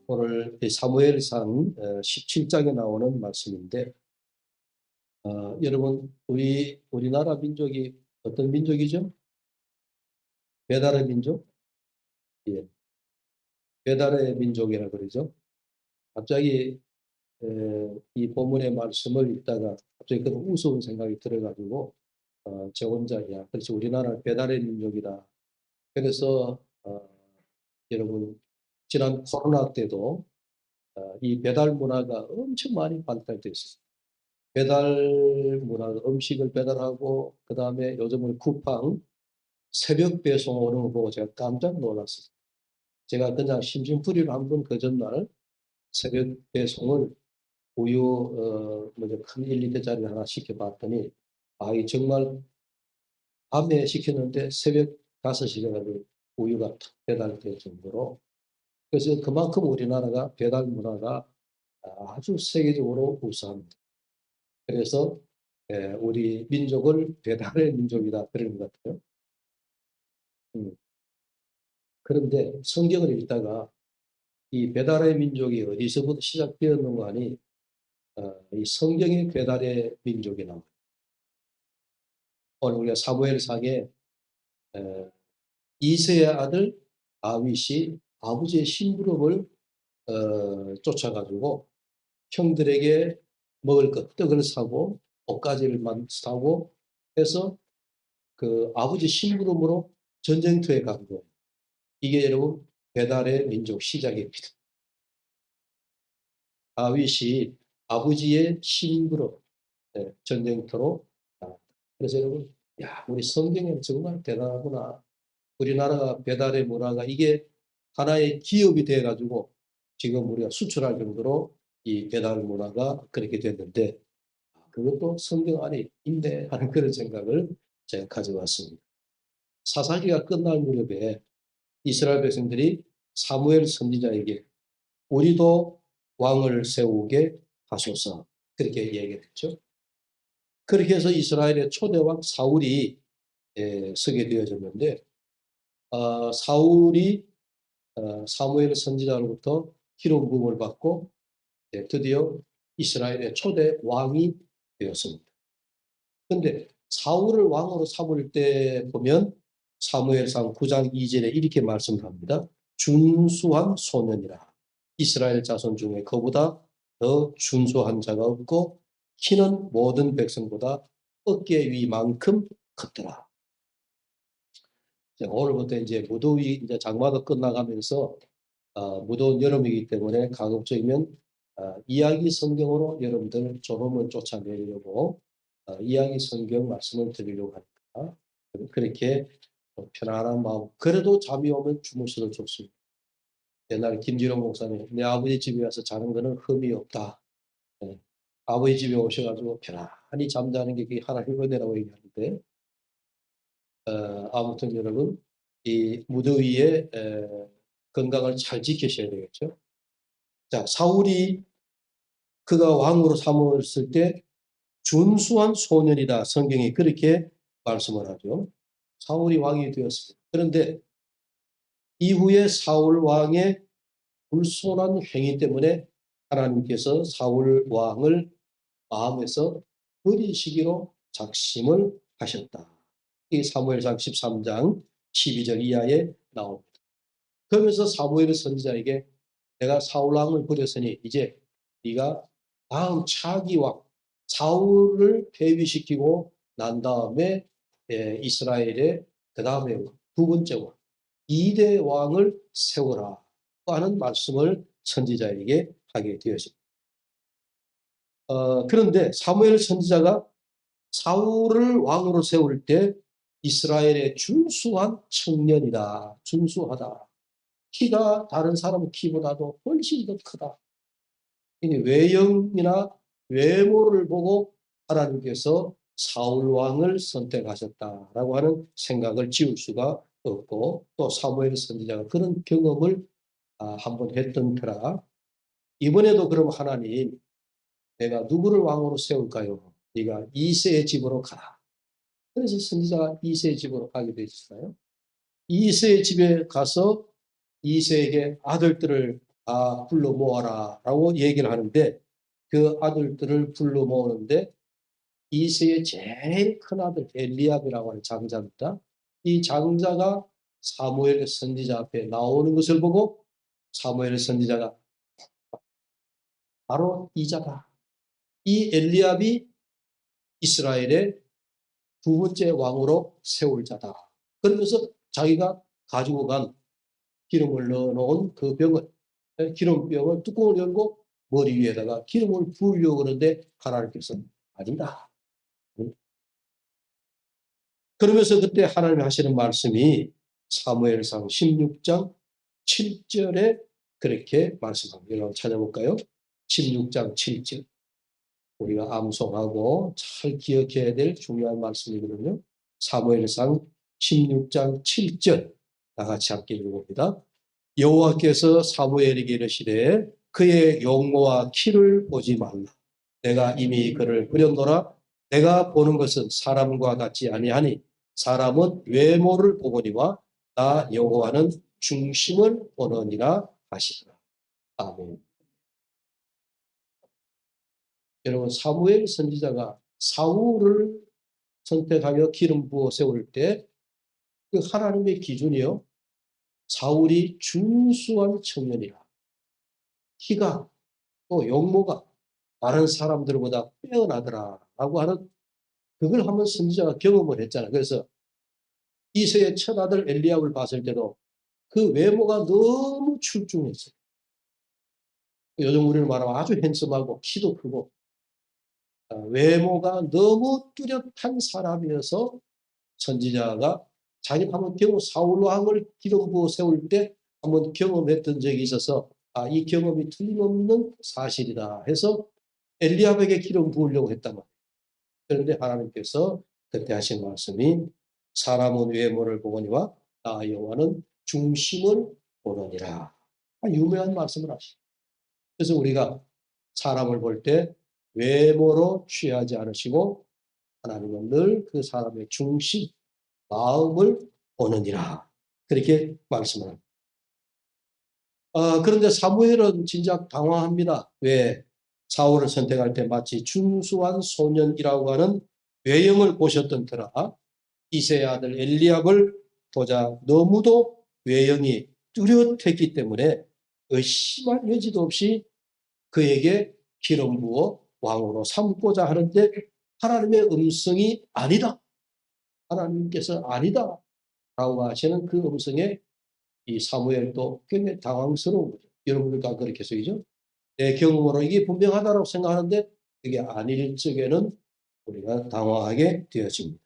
오늘 사무엘상 17장에 나오는 말씀인데, 여러분 우리나라 민족이 어떤 민족이죠? 배달의 민족? 예, 배달의 민족이라 그러죠. 갑자기 이 본문의 말씀을 읽다가 갑자기 그런 우스운 생각이 들어가지고 저 혼자 그렇지 우리나라 배달의 민족이다. 그래서 여러분 지난 코로나 때도 이 배달 문화가 엄청 많이 발달되어 있었어요. 배달 문화, 음식을 배달하고 그 다음에 요즘은 쿠팡 새벽 배송 오는 거 보고 제가 깜짝 놀랐어요. 제가 그냥 심심풀이로 한번 그 전날 새벽 배송을 우유 뭐죠 큰 1리터짜리 하나 시켜봤더니 이 정말 밤에 시켰는데 새벽 5시가 가지고 우유가 탁 배달될 정도로, 그래서 그만큼 우리나라가 배달 문화가 아주 세계적으로 우수합니다. 그래서 우리 민족을 배달의 민족이다 그러는 것 같아요. 그런데 성경을 읽다가 이 배달의 민족이 어디서부터 시작되었는가 하니 이 성경의 배달의 민족이 나옵니다. 오늘 우리가 사무엘상에 이새의 아들 다윗이 아버지의 심부름을 쫓아가지고 형들에게 먹을 것 떡을 사고 옷가지를 사고 해서 그 아버지 심부름으로 전쟁터에 간 거예요. 이게 여러분 배달의 민족 시작입니다. 다윗이 아버지의 심부름 전쟁터로 나갔다. 그래서 여러분, 우리 성경에는 정말 대단하구나. 우리나라가 배달의 문화가 이게 하나의 기업이 돼가지고 지금 우리가 수출할 정도로 이 배달 문화가 그렇게 됐는데, 그것도 성경 안에 있네 하는 그런 생각을 제가 가져왔습니다. 사사기가 끝날 무렵에 이스라엘 백성들이 사무엘 선지자에게 우리도 왕을 세우게 하소서 그렇게 얘기했죠. 그렇게 해서 이스라엘의 초대왕 사울이 서게 되어졌는데, 사울이 사무엘 선지자로부터 기름 부음을 받고 드디어 이스라엘의 초대 왕이 되었습니다. 그런데 사울을 왕으로 삼을 때 보면 사무엘상 9장 2절에 이렇게 말씀합니다. 준수한 소년이라. 이스라엘 자손 중에 그보다 더 준수한 자가 없고 키는 모든 백성보다 어깨 위만큼 컸더라. 오늘부터 이제 무더위 이제 장마도 끝나가면서 무더운 여름이기 때문에 가급적이면 이야기 성경으로 여러분들 조금은 쫓아내려고 이야기 성경 말씀을 드리려고 하니까 그렇게 편안한 마음, 그래도 잠이 오면 주무셔도 좋습니다. 옛날 김지롱 목사님, 내 아버지 집에 와서 자는 거는 흠이 없다. 네. 아버지 집에 오셔가지고 편안히 잠자는 게 하나님의 은혜라고 얘기하는데, 아무튼 여러분 이 무더위에 건강을 잘 지키셔야 되겠죠. 자, 사울이 그가 왕으로 삼았을 때 준수한 소년이다. 성경이 그렇게 말씀을 하죠. 사울이 왕이 되었습니다. 그런데 이후에 사울 왕의 불손한 행위 때문에 하나님께서 사울 왕을 마음에서 버리시기로 작심을 하셨다. 이 사무엘상 13장 12절 이하에 나옵니다. 그러면서 사무엘 선지자에게 내가 사울 왕을 버렸으니 이제 네가 다음 차기 왕 사울을 폐위시키고 난 다음에 이스라엘의 그 다음에 두 번째 왕 2대 왕을 세우라 하는 말씀을 선지자에게 하게 되었습니다. 그런데 사무엘 선지자가 사울을 왕으로 세울 때 이스라엘의 준수한 청년이다. 준수하다. 키가 다른 사람 키보다도 훨씬 더 크다. 외형이나 외모를 보고 하나님께서 사울 왕을 선택하셨다라고 하는 생각을 지울 수가 없고, 또 사무엘 선지자가 그런 경험을 한번 했던 터라 이번에도 그럼 하나님 내가 누구를 왕으로 세울까요? 네가 이새의 집으로 가라. 그래서 선지자가 이새의 집으로 가게 되었어요. 이새의 집에 가서 이새에게 아들들을 다 불러 모아라 라고 얘기를 하는데 그 아들들을 불러 모으는데 이세의 제일 큰 아들 엘리압이라고 하는 장자입니다. 이 장자가 사무엘 선지자 앞에 나오는 것을 보고 사무엘 선지자가 바로 이자다. 이 엘리압이 이스라엘의 두 번째 왕으로 세울 자다. 그러면서 자기가 가지고 간 기름을 넣어놓은 그 병을, 기름병을 뚜껑을 열고 머리 위에다가 기름을 부으려고 그러는데 하나님께서 아니다. 그러면서 그때 하나님이 하시는 말씀이 사무엘상 16장 7절에 그렇게 말씀합니다. 여러분 찾아볼까요? 16장 7절. 우리가 암송하고 잘 기억해야 될 중요한 말씀이거든요. 사무엘상 16장 7절 다 같이 함께 읽어봅니다. 여호와께서 사무엘에게 이르시되 그의 용모와 키를 보지 말라. 내가 이미 그를 버렸노라. 내가 보는 것은 사람과 같지 아니하니 사람은 외모를 보거니와 나 여호와는 중심을 보느니라 하시더라. 아멘. 여러분 사무엘 선지자가 사울을 선택하여 기름 부어 세울 때 그 하나님의 기준이요. 사울이 준수한 청년이라. 키가 또 용모가 다른 사람들보다 빼어나더라라고 하는 그걸 한번 선지자가 경험을 했잖아요. 그래서 이세의 첫 아들 엘리압을 봤을 때도 그 외모가 너무 출중했어요. 요즘 우리는 말하면 아주 핸섬하고 키도 크고 외모가 너무 뚜렷한 사람이어서 선지자가 자기 한번 사울 왕을 기름 부어 세울 때 한번 경험했던 적이 있어서 이 경험이 틀림없는 사실이다 해서 엘리압에게 기름 부으려고 했단 말이에요. 그런데 하나님께서 그때 하신 말씀이 사람은 외모를 보거니와 나 여호와는 중심을 보느니라. 유명한 말씀을 하시죠. 그래서 우리가 사람을 볼 때 외모로 취하지 않으시고 하나님은 늘 그 사람의 중심, 마음을 보느니라. 그렇게 말씀을 합니다. 그런데 사무엘은 진작 당황합니다. 왜? 사울을 선택할 때 마치 준수한 소년이라고 하는 외형을 보셨던 터라 이새의 아들 엘리압을 보자 너무도 외형이 뚜렷했기 때문에 의심할 여지도 없이 그에게 기름 부어 왕으로 삼고자 하는데 하나님의 음성이 아니다. 하나님께서 아니다. 라고 하시는 그 음성에 이 사무엘도 굉장히 당황스러운 거죠. 여러분들과 그렇게 쓰이죠? 내 경험으로 이게 분명하다고 생각하는데 그게 아닐 적에는 우리가 당황하게 되어집니다.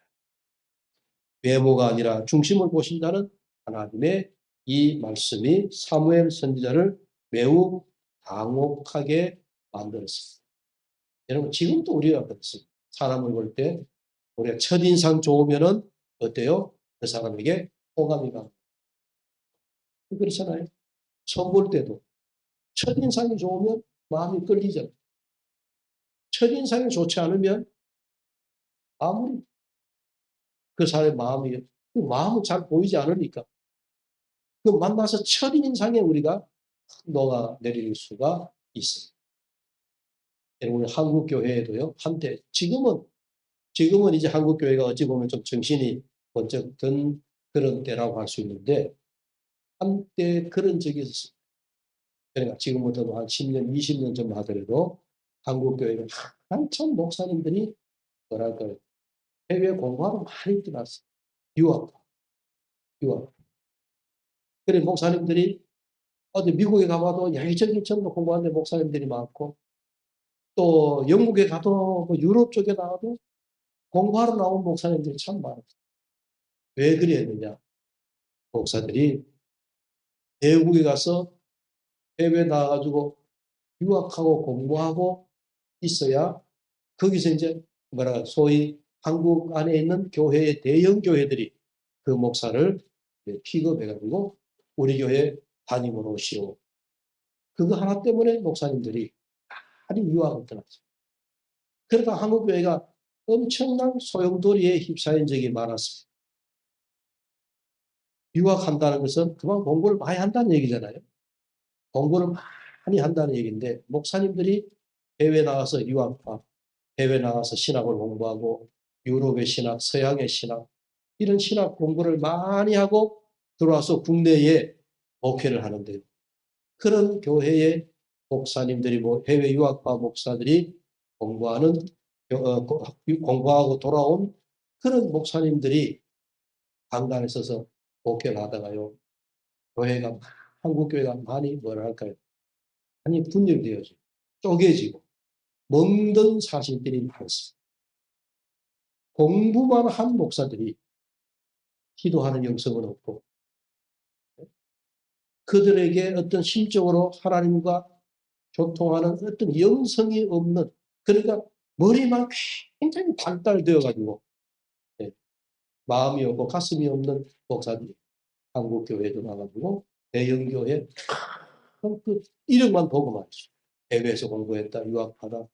외모가 아니라 중심을 보신다는 하나님의 이 말씀이 사무엘 선지자를 매우 당혹하게 만들었습니다. 여러분 지금도 우리가 그렇습니다. 사람을 볼 때 우리가 첫인상 좋으면은 어때요? 그 사람에게 호감이 갑니다. 그렇잖아요. 처음 볼 때도 첫인상이 좋으면 마음이 끌리죠. 첫인상이 좋지 않으면 아무리 그 사람의 마음이 그 마음은 잘 보이지 않으니까 그 만나서 첫인상에 우리가 녹아 내릴 수가 있습니다. 여러분 한국 교회에도요 한때 지금은 이제 한국 교회가 어찌 보면 좀 정신이 번쩍 든 그런 때라고 할 수 있는데 한때 그런 적이 있었습니다. 그러니까 지금부터 한 10년, 20년 전 하더라도 한국 교회는 한참 목사님들이 뭐랄까 해외 공부하러 많이 떠났어요. 유학. 그래 목사님들이 어디 미국에 가봐도 여기저기 전부 공부하는데 목사님들이 많고 또 영국에 가도 뭐 유럽 쪽에 나가도 공부하러 나온 목사님들이 참 많았어요. 왜 그랬느냐? 목사들이 외국에 가서 해외 나가가지고 유학하고 공부하고 있어야 거기서 이제 뭐라 소위 한국 안에 있는 교회의 대형 교회들이 그 목사를 픽업해가지고 우리 교회 담임을 오시오. 그거 하나 때문에 목사님들이 많이 유학을 떠났어요. 그러다 한국 교회가 엄청난 소용돌이에 휩싸인 적이 많았습니다. 유학한다는 것은 그만 공부를 많이 한다는 얘기잖아요. 공부를 많이 한다는 얘기인데 목사님들이 해외 나가서 유학파, 해외 나가서 신학을 공부하고 유럽의 신학, 서양의 신학 이런 신학 공부를 많이 하고 들어와서 국내에 목회를 하는데요. 그런 교회의 목사님들이 해외 유학파 목사들이 공부하고 돌아온 그런 목사님들이 강단에 서서 목회를 하다가요. 교회가 한국 교회가 많이 뭐라 할까요? 많이 분열되어지고 쪼개지고 먹는 사실들이 많습니다. 공부만 한 목사들이 기도하는 영성은 없고 그들에게 어떤 심적으로 하나님과 교통하는 어떤 영성이 없는 그러니까 머리만 굉장히 발달되어 가지고 마음이 없고 가슴이 없는 목사들이 한국 교회도 나가지고 대형 교회 그 이름만 보고 말이죠. 해외에서 공부했다, 유학하다.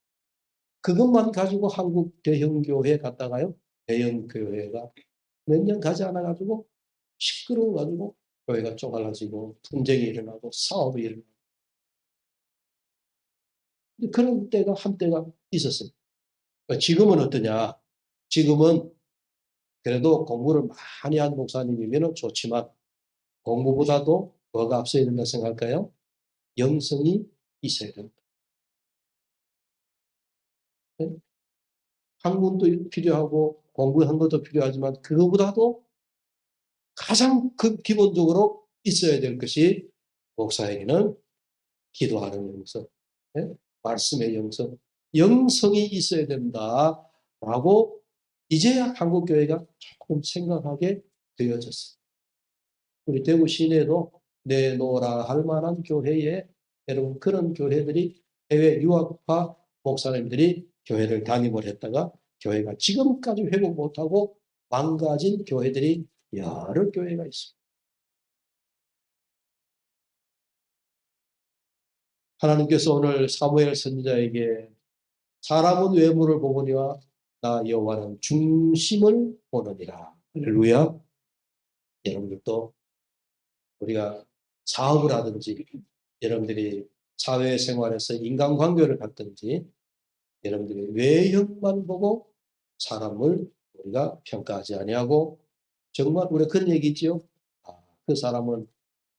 그것만 가지고 한국 대형 교회 갔다가요. 대형 교회가 몇 년 가지 않아 가지고 시끄러워 가지고 교회가 쪼갈라지고 분쟁이 일어나고 사업이 일어나고 그런 때가 한때가 있었어요. 지금은 어떠냐? 지금은 그래도 공부를 많이 한 목사님이면 좋지만 공부보다도 뭐가 앞서야 된다 생각할까요? 영성이 있어야 된다. 네? 학문도 필요하고 공부한 것도 필요하지만 그거보다도 가장 기본적으로 있어야 될 것이 목사에게는 기도하는 영성, 네? 말씀의 영성, 영성이 있어야 된다라고 이제야 한국교회가 조금 생각하게 되어졌어요. 우리 대구 시내도 내놓으라 할 만한 교회에 여러분 그런 교회들이 해외 유학파 목사님들이 교회를 담임을 했다가 교회가 지금까지 회복 못하고 망가진 교회들이 여러 교회가 있습니다. 하나님께서 오늘 사무엘 선지자에게 사람은 외모를 보거니와 나 여호와는 중심을 보느니라. 할렐루야. 여러분들도 우리가 사업을 하든지 여러분들이 사회생활에서 인간관계를 갖든지 여러분들이 외형만 보고 사람을 우리가 평가하지 아니하고 정말 우리가 그런 얘기 있죠. 그 사람은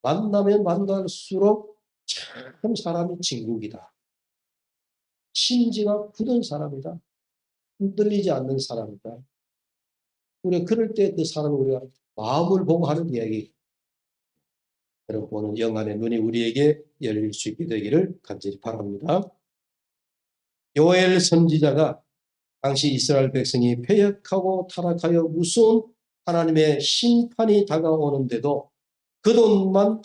만나면 만날수록 참 사람이 진국이다. 심지가 굳은 사람이다. 흔들리지 않는 사람이다. 우리가 그럴 때 그 사람을 우리가 마음을 보고 하는 이야기. 여러분 보는 영안의 눈이 우리에게 열릴 수 있게 되기를 간절히 바랍니다. 요엘 선지자가 당시 이스라엘 백성이 패역하고 타락하여 무서운 하나님의 심판이 다가오는데도 그 돈만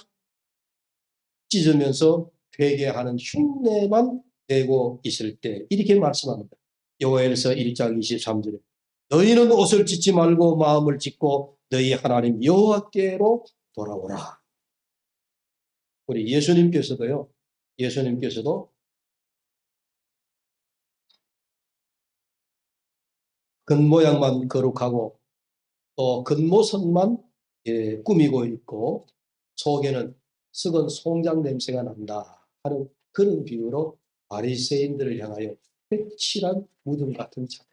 찢으면서 회개하는 흉내만 내고 있을 때 이렇게 말씀합니다. 요엘서 1장 23절에 너희는 옷을 찢지 말고 마음을 찢고 너희 하나님 여호와께로 돌아오라. 우리 예수님께서도 겉모양만 거룩하고 또 겉모습만 꾸미고 있고 속에는 썩은 송장 냄새가 난다 하는 그런 비유로 바리새인들을 향하여 회칠한 무덤 같은 자들.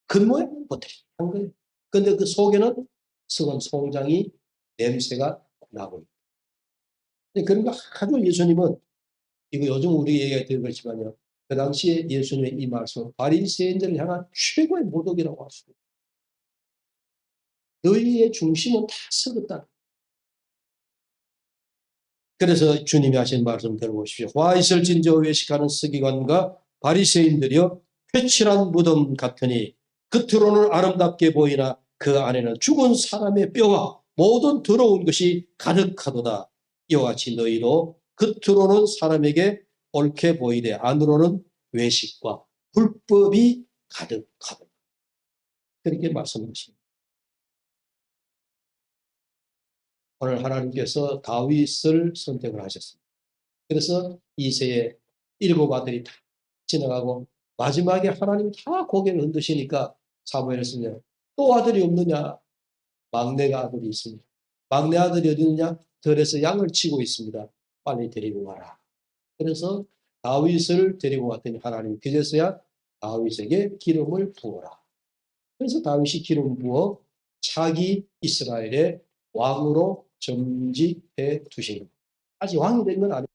겉모양은 보태한 거예요. 그런데 그 속에는 썩은 송장이 냄새가 나고 있다. 그러니까 아주 예수님은 이거 요즘 우리 얘기가 되는 거지만요. 그 당시에 예수님의 이 말씀은 바리새인들을 향한 최고의 모독이라고 할 수 있어요. 너희의 중심은 다 썩었다. 그래서 주님이 하신 말씀 들어보십시오. 화 있을진저 외식하는 서기관과 바리새인들이여 회칠한 무덤 같으니 겉으로는 아름답게 보이나 그 안에는 죽은 사람의 뼈와 모든 더러운 것이 가득하도다. 이와 같이 너희도 겉으로는 사람에게 옳게 보이되 안으로는 외식과 불법이 가득하도다. 그렇게 말씀하십니다. 오늘 하나님께서 다윗을 선택을 하셨습니다. 그래서 이세의 7 아들이 다 지나가고 마지막에 하나님 다 고개를 흔드시니까 사무엘을 쓰냐 또 아들이 없느냐 막내가 아들이 있습니다. 막내 아들이 어디 있느냐 들에서 양을 치고 있습니다. 빨리 데리고 와라. 그래서 다윗을 데리고 왔더니 하나님 그제서야 다윗에게 기름을 부어라. 그래서 다윗이 기름 부어 차기 이스라엘의 왕으로 점지해 두신 겁니다. 아직 왕이 된 건 아니에요.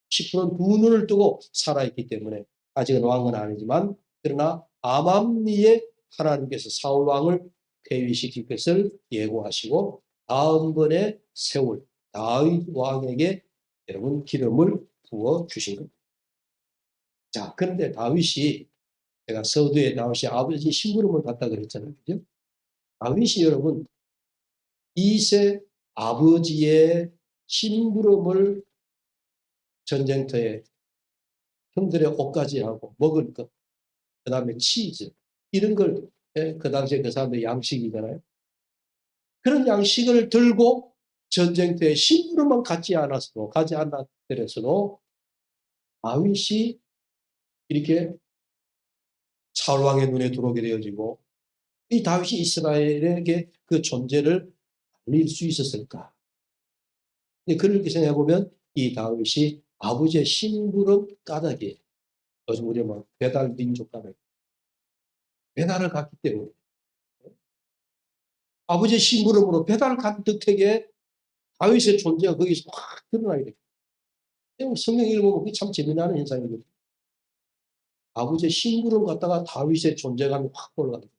10%는 두 눈을 뜨고 살아있기 때문에 아직은 왕은 아니지만, 그러나 아맘리에 하나님께서 사울 왕을 폐위시킬 것을 예고하시고 다음번에 세울 다윗 왕에게 여러분 기름을 부어 주신 겁니다. 자, 그런데 다윗이, 제가 서두에 다윗이 아버지 심부름을 갔다 그랬잖아요. 그죠? 다윗이 여러분 이세 아버지의 심부름을 전쟁터에 형들의 옷까지 하고 먹을 것, 그 다음에 치즈, 이런 걸, 그 당시에 그 사람들 양식이잖아요. 그런 양식을 들고 전쟁터에 심부름만 가지 않았더라도 다윗이 이렇게 사울왕의 눈에 들어오게 되어지고, 이 다윗이 이스라엘에게 그 존재를 알릴 수 있었을까? 그렇게 생각해 보면 이 다윗이 아버지의 심부름 까닭이에요. 요즘 우리 뭐 배달 민족 까닭, 배달을 갔기 때문에 아버지의 심부름으로 배달을 간 덕택에 다윗의 존재가 거기서 확 드러나게 돼요. 성경 읽어보면 그게 참 재미나는 현상이거든요. 아버지의 심부름 갖다가 다윗의 존재감이 확 올라가요.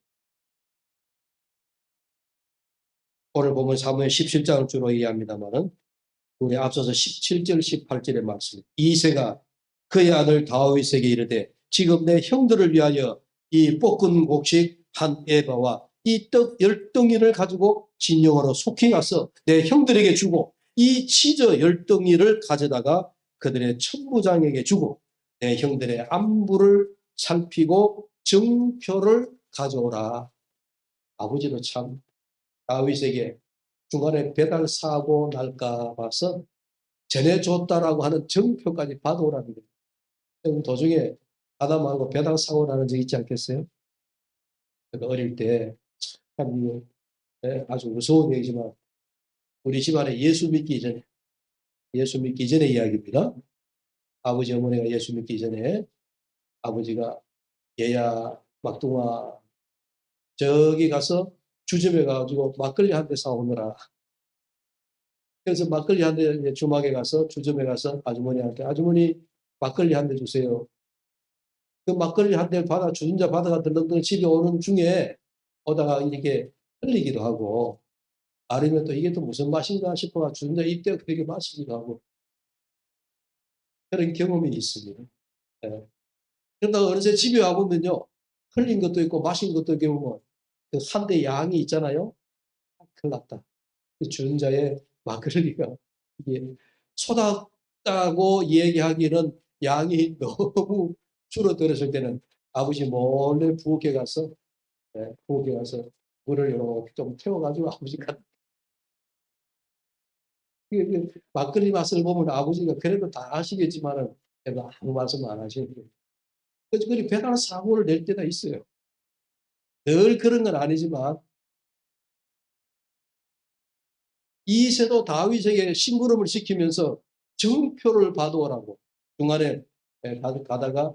오늘 보면 사무엘 17장을 주로 이해합니다만은 우리 앞서서 17절 18절의 말씀, 이새가 그의 아들 다윗에게 이르되 지금 내 형들을 위하여 이 볶은 곡식 한 에바와 이 떡 10덩이를 가지고 진영으로 속히 가서 내 형들에게 주고 이 치즈 10덩이를 가져다가 그들의 천부장에게 주고 내 형들의 안부를 살피고 증표를 가져오라. 아버지도 참 다윗에게 중간에 배달 사고 날까 봐서 전해줬다라고 하는 증표까지 받아오라는 거예요. 도중에 아담하고 배달 사고 나는 적 있지 않겠어요? 어릴 때 참 아주 무서운 얘기지만 우리 집안에 예수 믿기 전에 이야기입니다. 아버지 어머니가 예수 믿기 전에 아버지가 얘야 막둥아 저기 가서 주점에 가가지고 막걸리 한 대 사오느라. 그래서 막걸리 한 대 주막에 가서 주점에 가서 아주머니한테 아주머니 막걸리 한 대 주세요. 그 막걸리 한 대 받아 주전자 받아가 들렁들렁 집에 오는 중에 오다가 이렇게 흘리기도 하고, 아니면 또 이게 또 무슨 맛인가 싶어가 주전자 입대 그렇게 마시기도 하고 그런 경험이 있습니다. 네. 그러다가 어느새 집에 와보면요, 흘린 것도 있고 마신 것도 있고 그 한 대 양이 있잖아요. 큰일 났다. 그 주전자에 막걸리가 이게 쏟았다고 얘기하기는 양이 너무 줄어들었을 때는 아버지 몰래 부엌에 가서 물을 이렇게 좀 태워가지고 아버지가 막걸리 맛을 보면 아버지가 그래도 다 아시겠지만은 아무 말씀 안 하시는 거예요. 그래서 그리 배달 사고를 낼 때가 있어요. 늘 그런 건 아니지만 이새도 다윗에게 심부름을 시키면서 정표를 받아오라고 중간에 가다가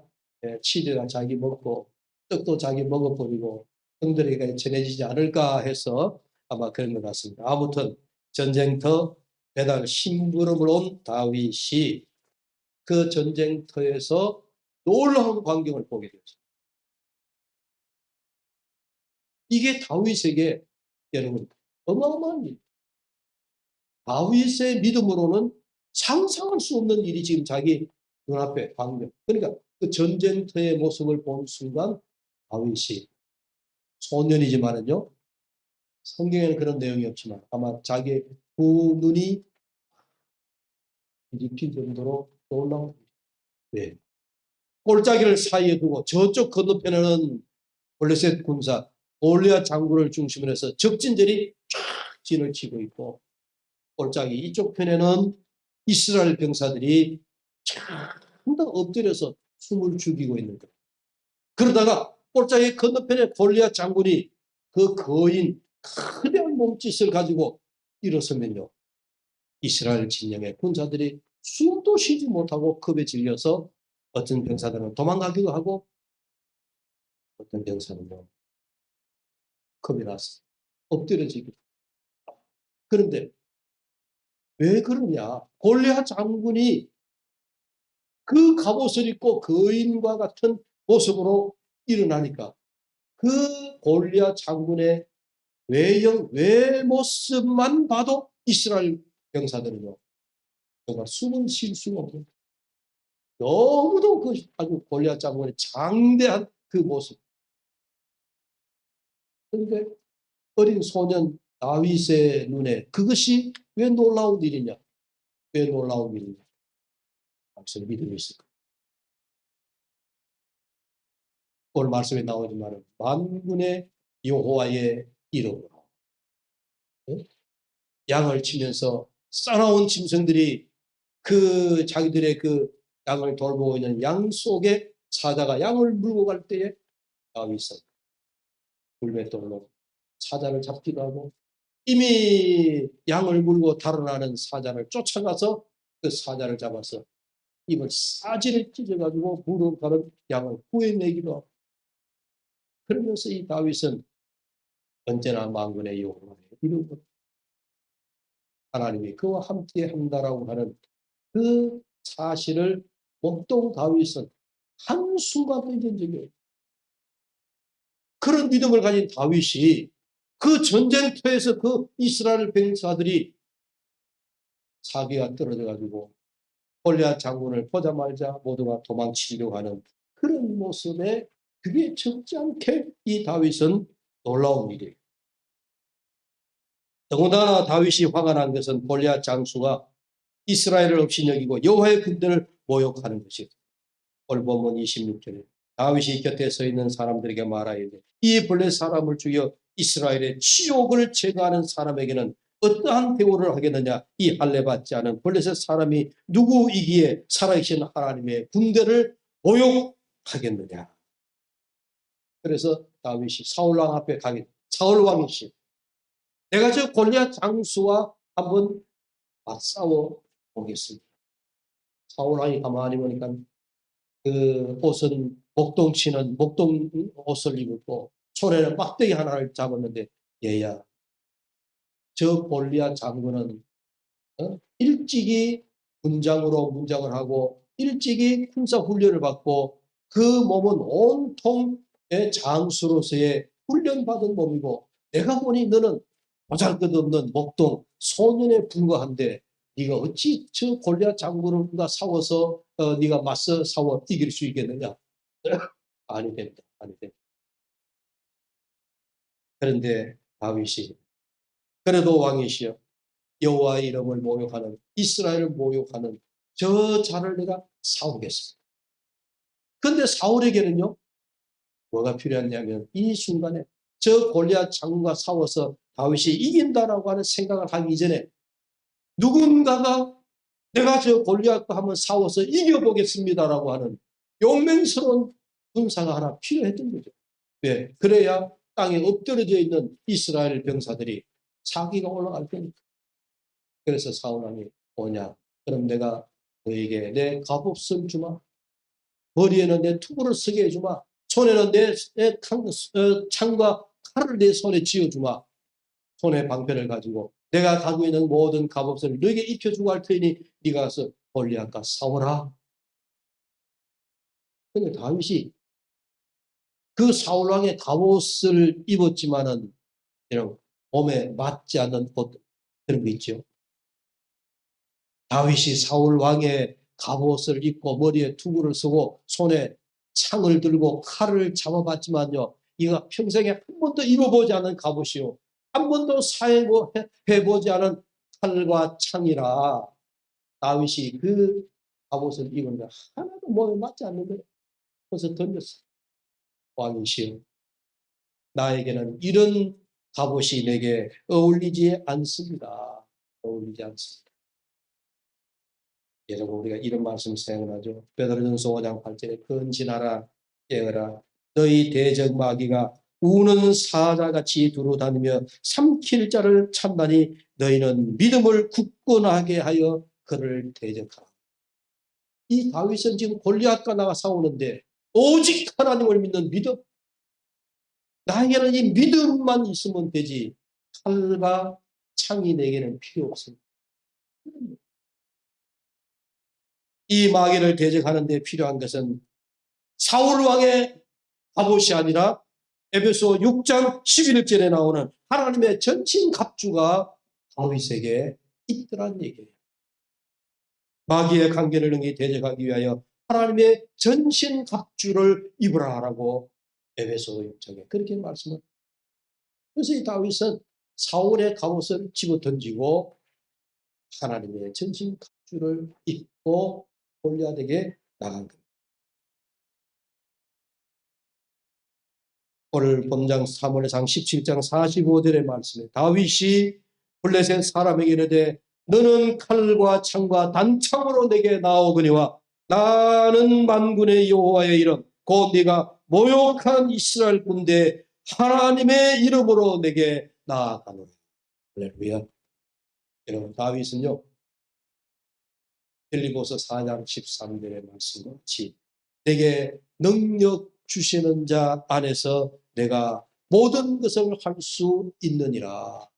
치즈가 자기 먹고 떡도 자기 먹어버리고 형들에게 전해지지 않을까 해서 아마 그런 것 같습니다. 아무튼 전쟁터 배달 심부름을 온 다윗이 그 전쟁터에서 놀라운 광경을 보게 되었습니다. 이게 다윗에게 여러분 어마어마한 일. 다윗의 믿음으로는 상상할 수 없는 일이 지금 자기 눈앞에 광경. 그러니까 그 전쟁터의 모습을 본 순간 다윗이 소년이지만은요, 성경에는 그런 내용이 없지만 아마 자기의 두 눈이 뒤집힐 정도로 놀라운. 네. 골짜기를 사이에 두고 저쪽 건너편에는 블레셋 군사 골리앗 장군을 중심으로 해서 적진들이 쫙 진을 치고 있고, 골짜기 이쪽 편에는 이스라엘 병사들이 전부 엎드려서 숨을 죽이고 있는 거예요. 그러다가 골짜기 건너편에 골리앗 장군이 그 거인 거대한 몸짓을 가지고 일어서면요, 이스라엘 진영의 군사들이 숨도 쉬지 못하고 겁에 질려서 어떤 병사들은 도망가기도 하고 어떤 병사는 겁이 나서 엎드려지기도. 그런데 왜 그러냐? 골리앗 장군이 그 갑옷을 입고 거인과 같은 모습으로 일어나니까 그 골리앗 장군의 외모습만 봐도 이스라엘 병사들은요, 정말 숨을 쉴 수가 없어요. 너무도 그 아주 골리앗 장군의 장대한 그 모습. 그런데 어린 소년 다윗의 눈에 그것이 왜 놀라운 일이냐? 왜 놀라운 일이냐? 당신 믿음이 있을 거예요. 오늘 말씀에 나오지만 만군의 여호와의 이름으로 양을 치면서 싸나운 짐승들이 그 자기들의 그 양을 돌보고 있는 양 속에 사자가 양을 물고 갈 때에 다윗은 불맷돌로 사자를 잡기도 하고 이미 양을 물고 달아나는 사자를 쫓아가서 그 사자를 잡아서 입을 싸지를 찢어가지고 무릎 가는 양을 구해내기도 하고. 그러면서 이 다윗은 언제나 만군의 여호와의 이름으로 하나님이 그와 함께 한다라고 하는 그 사실을 목동 다윗은 한순간도 잊은 적이 없어요. 그런 믿음을 가진 다윗이 그 전쟁터에서 그 이스라엘 병사들이 사기가 떨어져가지고 골리앗 장군을 보자마자 모두가 도망치려고 하는 그런 모습에 그게 적지 않게 이 다윗은 놀라운 일이에요. 더군다나 다윗이 화가 난 것은 골리앗 장수가 이스라엘을 없이 여기고 여호와의 군대를 모욕하는 것이에요. 오늘 본문 26절에 다윗이 곁에 서 있는 사람들에게 말하이되 이 블레 사람을 죽여 이스라엘의 치욕을 제거하는 사람에게는 어떠한 대우를 하겠느냐? 이 할례 받지 않은 블레셋 사람이 누구이기에 살아계신 하나님의 군대를 모욕하겠느냐? 그래서 다윗이 사울왕 앞에 가게, 사울왕이시 내가 저 골리앗 장수와 한번 맞싸워 보겠습니다. 사울왕이 가만히 보니까 그 옷은 목동 옷을 입었고 손에는 막대기 하나를 잡았는데 얘야 저 골리앗 장군은 일찍이 문장을 하고 일찍이 군사 훈련을 받고 그 몸은 온통 장수로서의 훈련받은 몸이고 내가 보니 너는 보잘것없는 목동 소년에 불과한데 네가 어찌 저 골리앗 장군과 싸워서 네가 맞서 싸워 이길 수 있겠느냐? 아니 됩니다. 아니 됩니다. 그런데 다윗이 그래도 왕이시여 여호와의 이름을 모욕하는 이스라엘을 모욕하는 저 자를 내가 싸우겠습니다. 그런데 사울에게는요 뭐가 필요했냐면 이 순간에 저 골리앗 장군과 싸워서 다윗이 이긴다라고 하는 생각을 하기 이전에 누군가가 내가 저 골리앗과 한번 싸워서 이겨보겠습니다라고 하는 용맹스러운 군사가 하나 필요했던 거죠. 왜? 그래야 땅에 엎드려져 있는 이스라엘 병사들이 사기가 올라갈 테니까. 그래서 사울왕이 뭐냐? 그럼 내가 너에게 내 갑옷을 주마. 머리에는 내 투구를 쓰게 해주마. 손에는 내 창과 칼을 내 손에 쥐어주마. 손에 방패를 가지고 내가 가지고 있는 모든 갑옷을 너에게 입혀주고 할 테니 네가 가서 골리앗과 싸워라. 그런데 다윗이 그 사울왕의 갑옷을 입었지만은 몸에 맞지 않는 옷 그런 거 있죠. 다윗이 사울왕의 갑옷을 입고 머리에 투구를 쓰고 손에 창을 들고 칼을 잡아봤지만요. 이가 평생에 한 번도 입어보지 않은 갑옷이요. 한 번도 사용해보지 않은 칼과 창이라 다윗이 그 갑옷을 입었는데 하나도 몸에 맞지 않는 거예요. 그래서 던졌어요. 왕이시여 나에게는 이런 갑옷이 내게 어울리지 않습니다. 어울리지 않습니다. 여러분 우리가 이런 말씀 사용하죠. 베드로전서 5장 8절에 근신하라 깨어라 너희 대적 마귀가 우는 사자같이 두루다니며 삼킬 자를 찾나니 너희는 믿음을 굳건하게 하여 그를 대적하라. 이 다윗은 지금 골리앗과 나가 싸우는데 오직 하나님을 믿는 믿음, 나에게는 이 믿음만 있으면 되지 칼과 창이 내게는 필요 없습니다. 이 마귀를 대적하는 데 필요한 것은 사울 왕의 갑옷이 아니라 에베소 6장 11절에 나오는 하나님의 전신 갑주가 다윗에게 있더란 얘기예요. 마귀의 관계를 능히 대적하기 위하여 하나님의 전신 갑주를 입으라 하라고 에베소 6장에 그렇게 말씀을. 그래서 이 다윗은 사울의 갑옷을 집어 던지고 하나님의 전신 갑주를 입고 골리앗에게 나간 겁니다. 오늘 본장 사무엘상 17장 45절의 말씀에 다윗이 블레셋 사람에게 이르되 너는 칼과 창과 단창으로 내게 나오거니와 나는 만군의 여호와의 이름 곧 네가 모욕한 이스라엘 군대 하나님의 이름으로 내게 나아가노라. 할렐루야. 여러분 다윗은요 빌립보서 4장 13절의 말씀과 같이 내게 능력 주시는 자 안에서 내가 모든 것을 할 수 있느니라.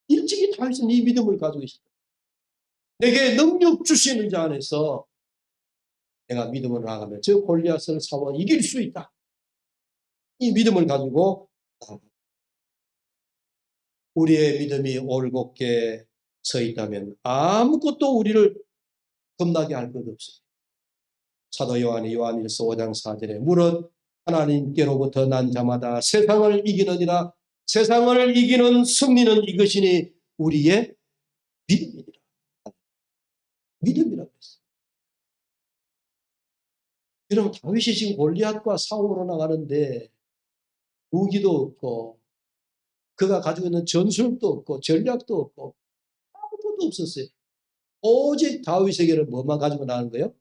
일찍이 다윗은 이 믿음을 가지고 있습니다. 내게 능력 주시는 자 안에서 내가 믿음을 나가면 저 골리앗을 싸워 이길 수 있다. 이 믿음을 가지고 우리의 믿음이 올곧게 서 있다면 아무것도 우리를 겁나게 할 것 없어요. 사도 요한이 요한일서 5장 4절에 무릇 하나님께로부터 난 자마다 세상을 이기느니라. 세상을 이기는 승리는 이것이니 우리의 믿음이니라. 믿음이라고 했어요. 여러분 다윗이 지금 골리앗과 싸우러 나가는데 무기도 없고 그가 가지고 있는 전술도 없고 전략도 없고 아무것도 없었어요. 오직 다윗에게는 뭐만 가지고 나가는 거예요?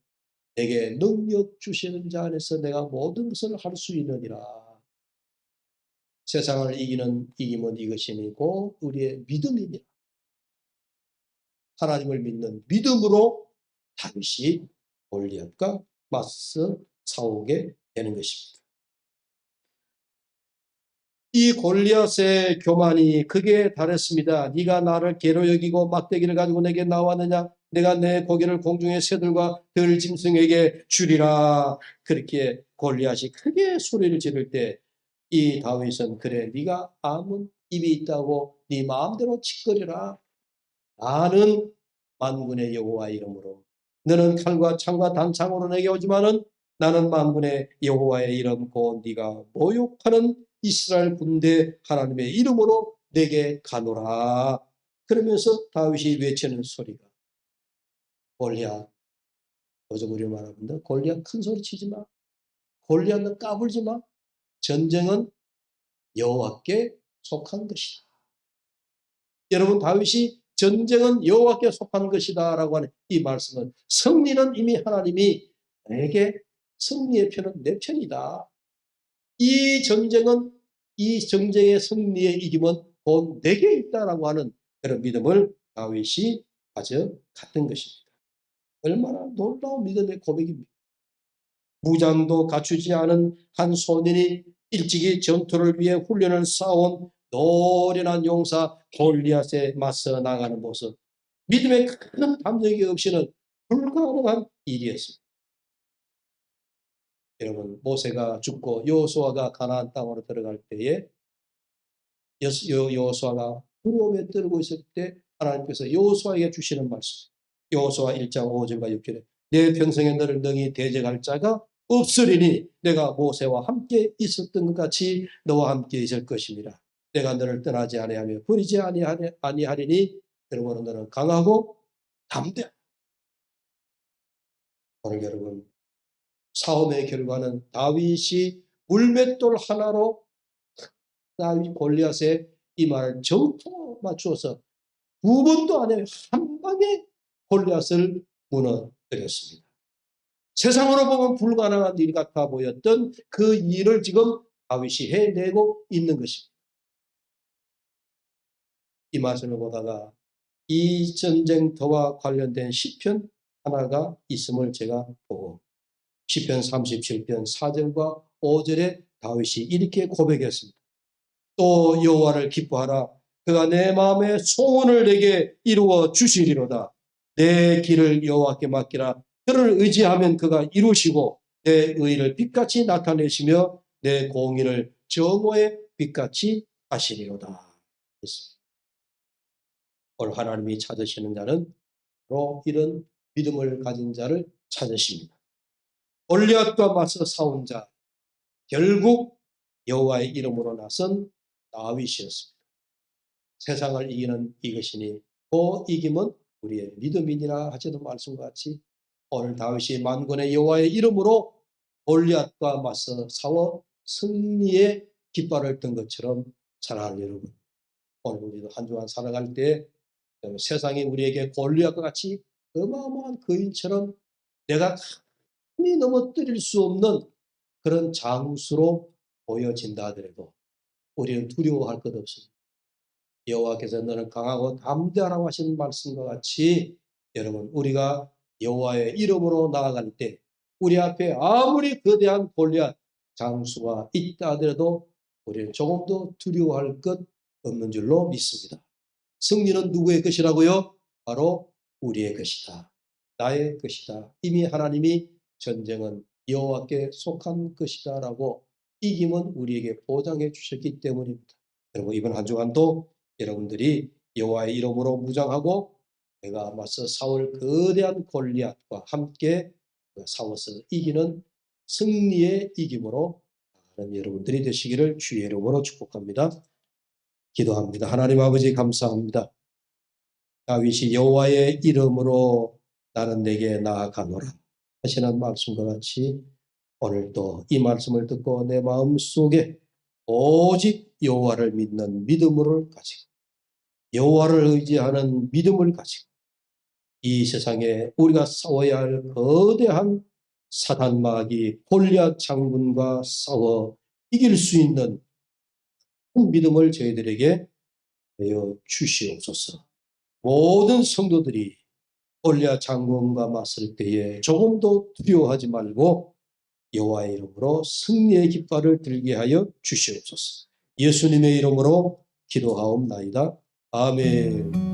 내게 능력 주시는 자 안에서 내가 모든 것을 할 수 있느니라. 세상을 이기는 이김은 이것이니고 우리의 믿음이니라. 하나님을 믿는 믿음으로 다윗이 골리앗과 맞서 싸우게 되는 것입니다. 이 골리앗의 교만이 극에 달했습니다. 네가 나를 개로 여기고 막대기를 가지고 내게 나왔느냐? 내가 내 고기를 공중의 새들과 들짐승에게 주리라. 그렇게 골리앗이 크게 소리를 지를 때 이 다윗은 그래 네가 아무 입이 있다고 네 마음대로 짓거리라. 나는 만군의 여호와의 이름으로 너는 칼과 창과 단창으로 내게 오지만은 나는 만군의 여호와의 이름 곧 네가 모욕하는 이스라엘 군대 하나님의 이름으로 내게 가노라. 그러면서 다윗이 외치는 소리가 골리앗, 요즘 우리 말하는데 골리앗 큰 소리 치지 마. 골리앗은 까불지 마. 전쟁은 여호와께 속한 것이다. 여러분 다윗이 전쟁은 여호와께 속한 것이다 라고 하는 이 말씀은 승리는 이미 하나님이 내게 승리의 편은 내 편이다. 이 전쟁은 이 전쟁의 승리의 이김은 곧 내게 있다라고 하는 그런 믿음을 다윗이 가져갔던 것입니다. 얼마나 놀라운 믿음의 고백입니다. 무장도 갖추지 않은 한 소년이 일찍이 전투를 위해 훈련을 쌓아온 노련한 용사 골리앗에 맞서 나가는 모습, 믿음의 큰 담력이 없이는 불가능한 일이었습니다. 여러분 모세가 죽고 여호수아가 가나안 땅으로 들어갈 때에 여호수아가 두려움에 떨고 있을 때 하나님께서 여호수아에게 주시는 말씀, 여호수아 1장 5절과 6절에 내 평생에 너를 능히 대적할 자가 없으리니 내가 모세와 함께 있었던 것 같이 너와 함께 있을 것입니다. 내가 너를 떠나지 아니하며 버리지 아니하리니 여러분 너는 강하고 담대하라. 오늘 여러분 싸움의 결과는 다윗이 물맷돌 하나로 다윗 골리앗의 이 말을 정통 맞추어서 두 번도 안 해 한 방에 골리앗을 무너뜨렸습니다. 세상으로 보면 불가능한 일 같아 보였던 그 일을 지금 다윗이 해내고 있는 것입니다. 이 말씀을 보다가 이 전쟁터와 관련된 시편 하나가 있음을 제가 보고 시편 37편 4절과 5절에 다윗이 이렇게 고백했습니다. 또 여호와를 기뻐하라. 그가 내 마음의 소원을 내게 이루어 주시리로다. 내 길을 여호와께 맡기라. 그를 의지하면 그가 이루시고 내 의를 빛같이 나타내시며 내 공의를 정오의 빛같이 하시리로다. 오늘 하나님이 찾으시는 자는 바로 이런 믿음을 가진 자를 찾으십니다. 골리앗과 맞서 싸운 자, 결국 여호와의 이름으로 나선 다윗이었습니다. 세상을 이기는 이것이니 그 이김은 우리의 믿음이니라 하시는 말씀과 같이 오늘 다윗이 만군의 여호와의 이름으로 골리앗과 맞서 싸워 승리의 깃발을 든 것처럼 사랑하는 여러분, 오늘 우리도 한 주간 살아갈 때 세상이 우리에게 골리앗과 같이 어마어마한 거인처럼 내가 감히 넘어뜨릴 수 없는 그런 장수로 보여진다 하더라도 우리는 두려워할 것 없습니다. 여호와께서 너는 강하고 담대하라고 하시는 말씀과 같이 여러분, 우리가 여호와의 이름으로 나아갈 때 우리 앞에 아무리 거대한 골리앗 장수가 있다 하더라도 우리는 조금도 두려워할 것 없는 줄로 믿습니다. 승리는 누구의 것이라고요? 바로 우리의 것이다. 나의 것이다. 이미 하나님이 전쟁은 여호와께 속한 것이다 라고 이김은 우리에게 보장해 주셨기 때문입니다. 여러분, 이번 한 주간도 여러분들이 여호와의 이름으로 무장하고 내가 맞서 싸울 거대한 골리앗과 함께 싸워서 이기는 승리의 이김으로 여러분들이 되시기를 주의 이름으로 축복합니다. 기도합니다. 하나님 아버지 감사합니다. 다윗이 여호와의 이름으로 나는 내게 나아가노라 하시는 말씀과 같이 오늘도 이 말씀을 듣고 내 마음속에 오직 여호와를 믿는 믿음을 가지고 여호와를 의지하는 믿음을 가지고 이 세상에 우리가 싸워야 할 거대한 사단 마귀 골리앗 장군과 싸워 이길 수 있는 믿음을 저희들에게 내어 주시옵소서. 모든 성도들이 골리앗 장군과 맞설 때에 조금도 두려워하지 말고 여호와의 이름으로 승리의 깃발을 들게 하여 주시옵소서. 예수님의 이름으로 기도하옵나이다. 아멘.